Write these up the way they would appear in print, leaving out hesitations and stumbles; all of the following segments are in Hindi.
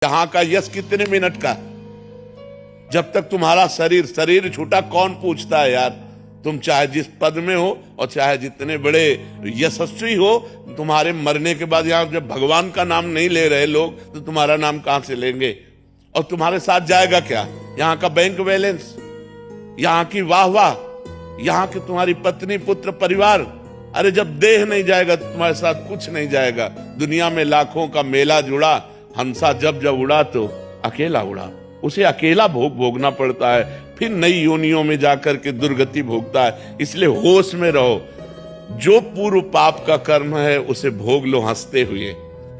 यहाँ का यश कितने मिनट का? जब तक तुम्हारा शरीर छूटा कौन पूछता है यार। तुम चाहे जिस पद में हो और चाहे जितने बड़े यशस्वी हो, तुम्हारे मरने के बाद यहाँ जब भगवान का नाम नहीं ले रहे लोग, तो तुम्हारा नाम कहां से लेंगे? और तुम्हारे साथ जाएगा क्या? यहाँ का बैंक बैलेंस, यहाँ की वाह, यहाँ की तुम्हारी पत्नी, पुत्र, परिवार। अरे जब देह नहीं जाएगा तो तुम्हारे साथ कुछ नहीं जाएगा। दुनिया में लाखों का मेला जुड़ा, हंसा जब जब उड़ा तो अकेला उड़ा। उसे अकेला भोगना पड़ता है, फिर नई योनियों में जाकर के दुर्गति भोगता है। इसलिए होश में रहो, जो पूर्व पाप का कर्म है उसे भोग लो हंसते हुए।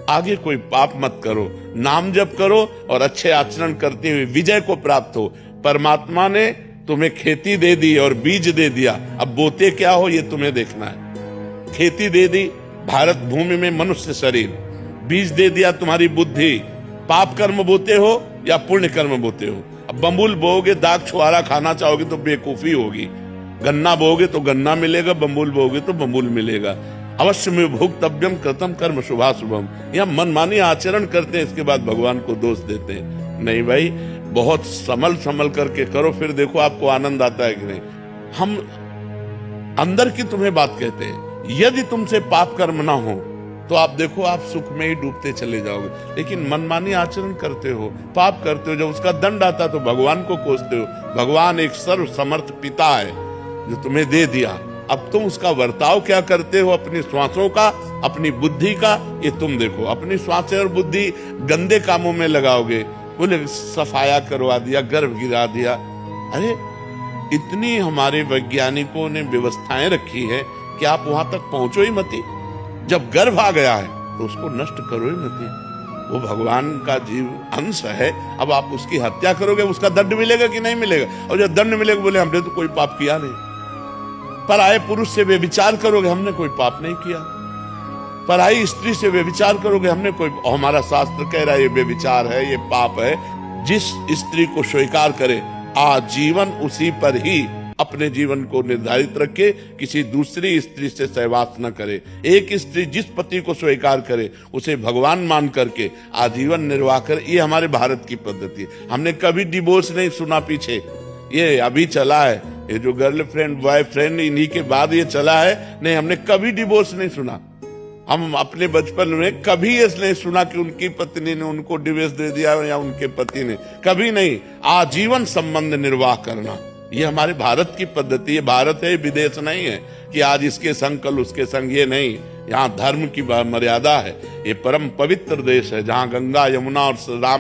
आगे कोई पाप मत करो, नाम जप करो और अच्छे आचरण करते हुए विजय को प्राप्त हो। परमात्मा ने तुम्हें खेती दे दी और बीज दे दिया, अब बोते क्या हो ये तुम्हें देखना है। खेती दे दी भारत भूमि में मनुष्य शरीर, बीज दे दिया तुम्हारी बुद्धि। पाप कर्म बोते हो या पुण्य कर्म बोते हो? अब बम्बुल बोओगे, दाग छुआरा खाना चाहोगे तो बेवकूफी होगी। गन्ना बोओगे तो गन्ना मिलेगा, बम्बुल बोओगे तो बम्बुल मिलेगा। अवश्य में भोक्तव्यम कृतम कर्म शुभाशुभम। या मनमानी आचरण करते हैं, इसके बाद भगवान को दोष देते हैं। नहीं भाई, बहुत संभल करके करो, फिर देखो आपको आनंद आता है कि नहीं। हम अंदर की तुम्हें बात कहते हैं। यदि तुमसे पाप कर्म ना हो तो आप देखो, आप सुख में ही डूबते चले जाओगे। लेकिन मनमानी आचरण करते हो, पाप करते हो, जब उसका दंड आता तो भगवान को कोसते हो। भगवान एक सर्व समर्थ पिता है जो तुम्हें दे दिया। अब तुम उसका वर्ताव क्या करते हो, अपनी श्वासों का, अपनी बुद्धि का, ये तुम देखो। अपनी श्वासें और बुद्धि गंदे कामों में लगाओगे, बोले सफाया करवा दिया, गर्भ गिरा दिया। अरे इतनी हमारे वैज्ञानिकों ने व्यवस्थाएं रखी है कि आप वहां तक पहुंचो ही मती। जब गर्भ आ गया है तो उसको नष्ट करो ही मती। वो भगवान का जीव अंश है, अब आप उसकी हत्या करोगे, उसका दंड मिलेगा कि नहीं मिलेगा? और जब दंड मिलेगा बोले हमने तो कोई पाप किया नहीं। पराये पुरुष से व्यभिचार करोगे, हमने कोई पाप नहीं किया। पराई स्त्री से व्यभिचार करोगे, हमने कोई, हमारा शास्त्र कह रहा है ये व्यभिचार है, ये पाप है। जिस स्त्री को स्वीकार करे आजीवन उसी पर ही अपने जीवन को निर्धारित रखे, किसी दूसरी स्त्री से सहवास न करे। एक स्त्री जिस पति को स्वीकार करे उसे भगवान मान करके आजीवन निर्वाह करे। ये हमारे भारत की पद्धति है। हमने कभी डिवोर्स नहीं सुना पीछे, ये अभी चला है। ये जो गर्लफ्रेंड बॉयफ्रेंड इन्हीं के बाद ये चला है। नहीं, हमने कभी डिवोर्स नहीं सुना। हम अपने बचपन में कभी ये नहीं सुना कि उनकी पत्नी ने उनको डिवोर्स दे दिया या उनके पति ने, कभी नहीं। आजीवन संबंध निर्वाह करना, ये हमारे भारत की पद्धति है। भारत है, विदेश नहीं है कि आज इसके संग कल उसके संग। ये नहीं, यहाँ धर्म की मर्यादा है। ये परम पवित्र देश है जहाँ गंगा, यमुना और राम